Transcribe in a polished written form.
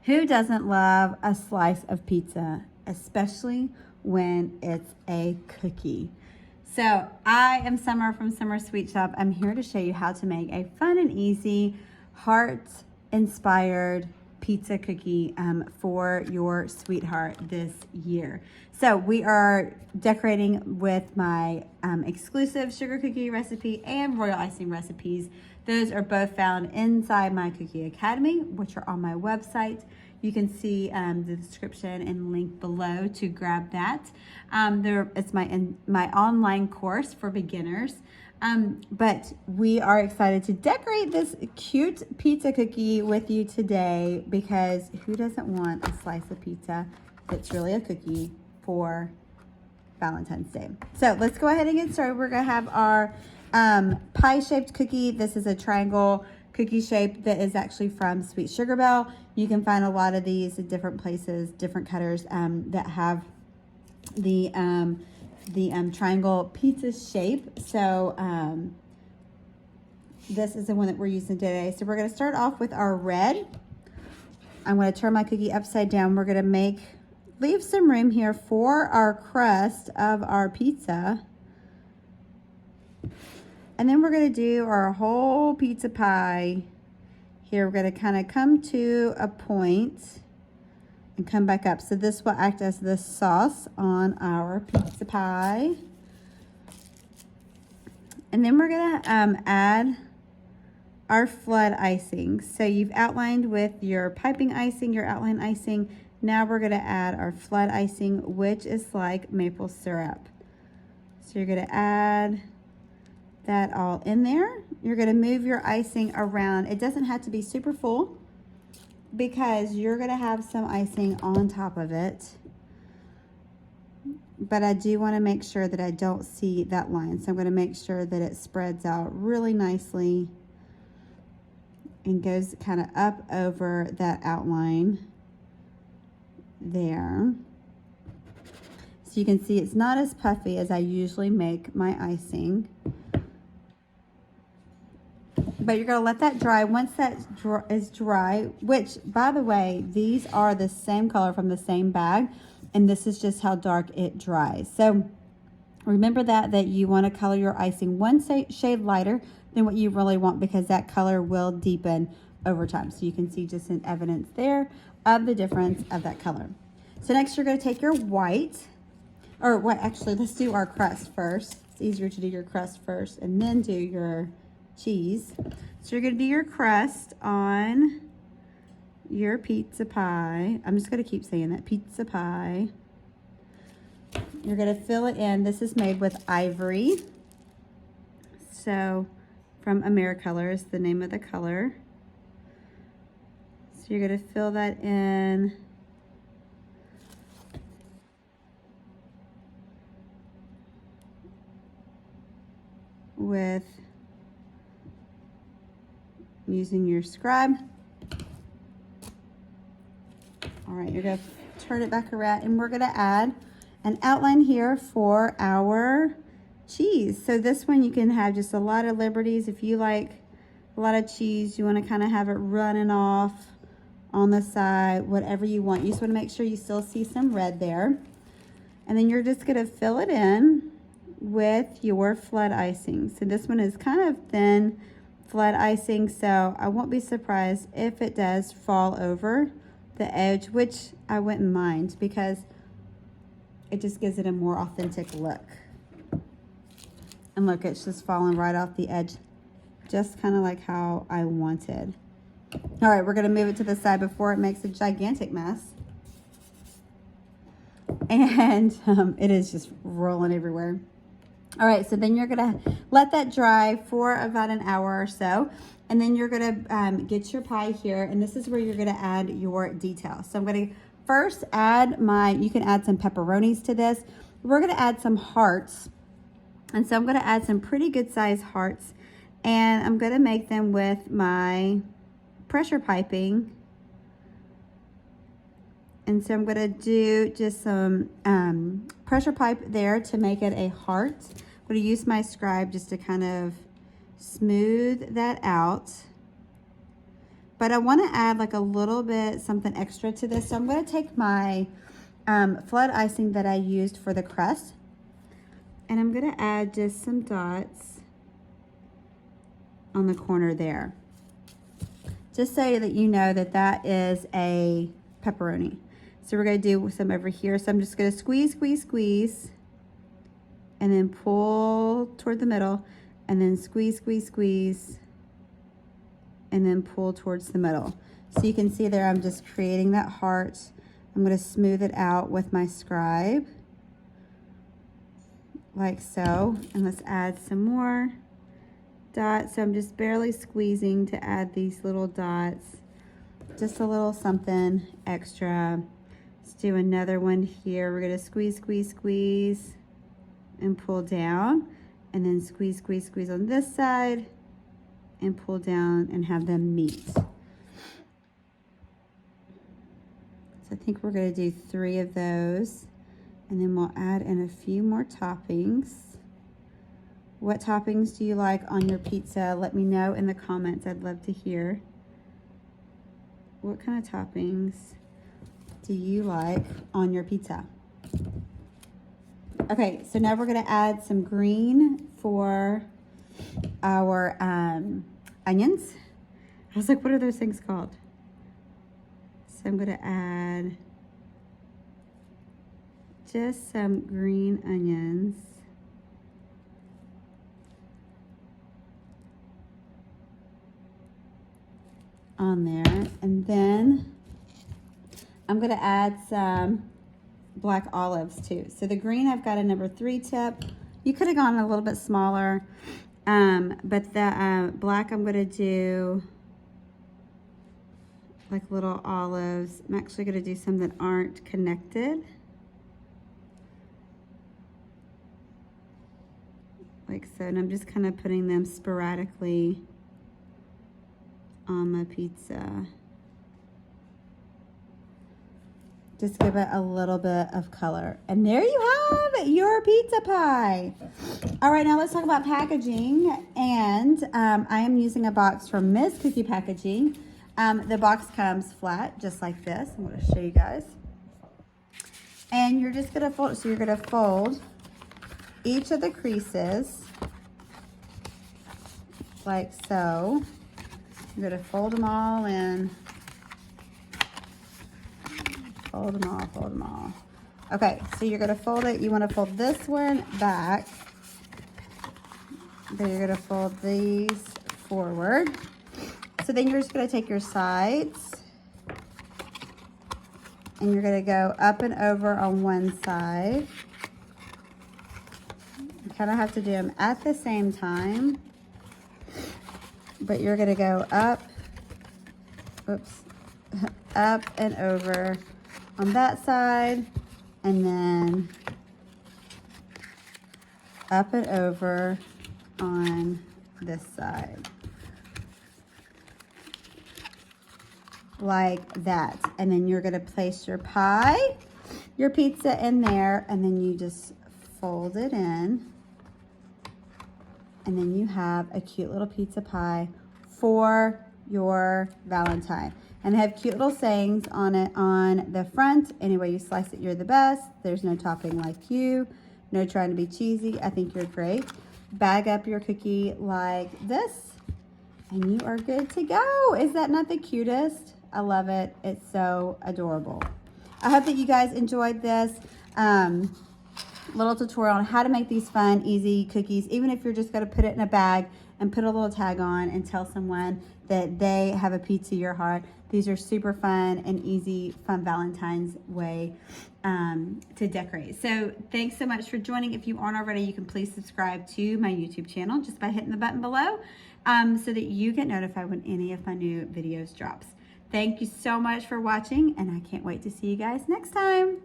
Who doesn't love a slice of pizza, especially when it's a cookie? So I am Summer from Summer Sweet Shop. I'm here to show you how to make a fun and easy heart-inspired pizza cookie for your sweetheart this year. So we are decorating with my exclusive sugar cookie recipe and royal icing recipes. Those are both found inside my Cookie Academy, which are on my website. You can see the description and link below to grab that. It's my online course for beginners. But we are excited to decorate this cute pizza cookie with you today, because who doesn't want a slice of pizza that's really a cookie for Valentine's Day? So let's go ahead and get started. We're gonna have our pie-shaped cookie. This is a triangle cookie shape that is actually from Sweet Sugar Bell. You can find a lot of these at different places, different cutters that have the triangle pizza shape. So this is the one that we're using today. So we're going to start off with our red. I'm going to turn my cookie upside down. We're going to leave some room here for our crust of our pizza. And then we're going to do our whole pizza pie. Here we're going to kind of come to a point and come back up. So this will act as the sauce on our pizza pie. And then we're going to add our flood icing. So you've outlined with your piping icing, your outline icing. Now we're going to add our flood icing, which is like maple syrup. So you're going to add that all in there. You're going to move your icing around. It doesn't have to be super full, because you're going to have some icing on top of it. But I do want to make sure that I don't see that line. So I'm going to make sure that it spreads out really nicely and goes kind of up over that outline there. So you can see it's not as puffy as I usually make my icing. But you're going to let that dry. Once that is dry, which, by the way, these are the same color from the same bag, and this is just how dark it dries. So remember that you want to color your icing one shade lighter than what you really want, because that color will deepen over time. So you can see just an evidence there of the difference of that color. So next you're going to take your white, or what, actually, let's do our crust first. It's easier to do your crust first and then do your cheese. So you're going to do your crust on your pizza pie. I'm just going to keep saying that, pizza pie. You're going to fill it in. This is made with ivory. So from Americolor is the name of the color. So you're going to fill that in with using your scribe. All right, you're going to turn it back around, and we're going to add an outline here for our cheese. So this one you can have just a lot of liberties. If you like a lot of cheese, you want to kind of have it running off on the side, whatever you want. You just want to make sure you still see some red there. And then you're just going to fill it in with your flood icing. So this one is kind of thin flood icing, so I won't be surprised if it does fall over the edge, which I wouldn't mind, because it just gives it a more authentic look. And look, it's just falling right off the edge, just kind of like how I wanted. All right, we're going to move it to the side before it makes a gigantic mess. And it is just rolling everywhere. All right, so then you're going to let that dry for about an hour or so. And then you're going to get your pie here. And this is where you're going to add your details. So I'm going to first add you can add some pepperonis to this. We're going to add some hearts. And so I'm going to add some pretty good size hearts. And I'm going to make them with my pressure piping. And so I'm going to do just some pressure pipe there to make it a heart. I'm going to use my scribe just to kind of smooth that out. but I want to add like a little bit something extra to this. So I'm going to take my flood icing that I used for the crust, and I'm going to add just some dots on the corner there, just so that you know that that is a pepperoni. So we're going to do some over here. So I'm just going to squeeze, squeeze, squeeze, and then pull toward the middle, and then squeeze, squeeze, squeeze, and then pull towards the middle. So you can see there I'm just creating that heart. I'm going to smooth it out with my scribe, like so. And let's add some more dots. So I'm just barely squeezing to add these little dots, just a little something extra. Let's do another one here. We're going to squeeze, squeeze, squeeze, and pull down, and then squeeze, squeeze, squeeze on this side, and pull down and have them meet. So I think we're going to do 3 of those, and then we'll add in a few more toppings. What toppings do you like on your pizza? Let me know in the comments. I'd love to hear. What kind of toppings do you like on your pizza? Okay, so now we're going to add some green for our onions. I was like, what are those things called? So I'm going to add just some green onions. On there, and then I'm going to add some black olives too. So the green, I've got a number 3 tip. You could have gone a little bit smaller, but the black, I'm going to do like little olives. I'm actually going to do some that aren't connected, like so, and I'm just kind of putting them sporadically on my pizza. Just give it a little bit of color. And there you have your pizza pie. All right, now let's talk about packaging. And I am using a box from Miss Cookie Packaging. The box comes flat, just like this. I'm going to show you guys. And you're just going to fold, so you're going to fold each of the creases like so. You're going to fold them all in. Fold them all, fold them all. Okay, so you're going to fold it. You want to fold this one back. Then you're going to fold these forward. So then you're just going to take your sides, and you're going to go up and over on one side. You kind of have to do them at the same time. But you're going to go up, oops, up and over on that side, and then up and over on this side. Like that. And then you're going to place your pie, your pizza in there, and then you just fold it in. And then you have a cute little pizza pie for your Valentine. And they have cute little sayings on it on the front. Any way you slice it, you're the best. There's no topping like you. No trying to be cheesy. I think you're great. Bag up your cookie like this, and you are good to go. Is that not the cutest? I love it. It's so adorable. I hope that you guys enjoyed this little tutorial on how to make these fun, easy cookies, even if you're just going to put it in a bag and put a little tag on and tell someone that they have a pizza your heart. These are super fun and easy, fun Valentine's way to decorate. So thanks so much for joining. If you aren't already, you can please subscribe to my YouTube channel just by hitting the button below so that you get notified when any of my new videos drops. Thank you so much for watching, and I can't wait to see you guys next time.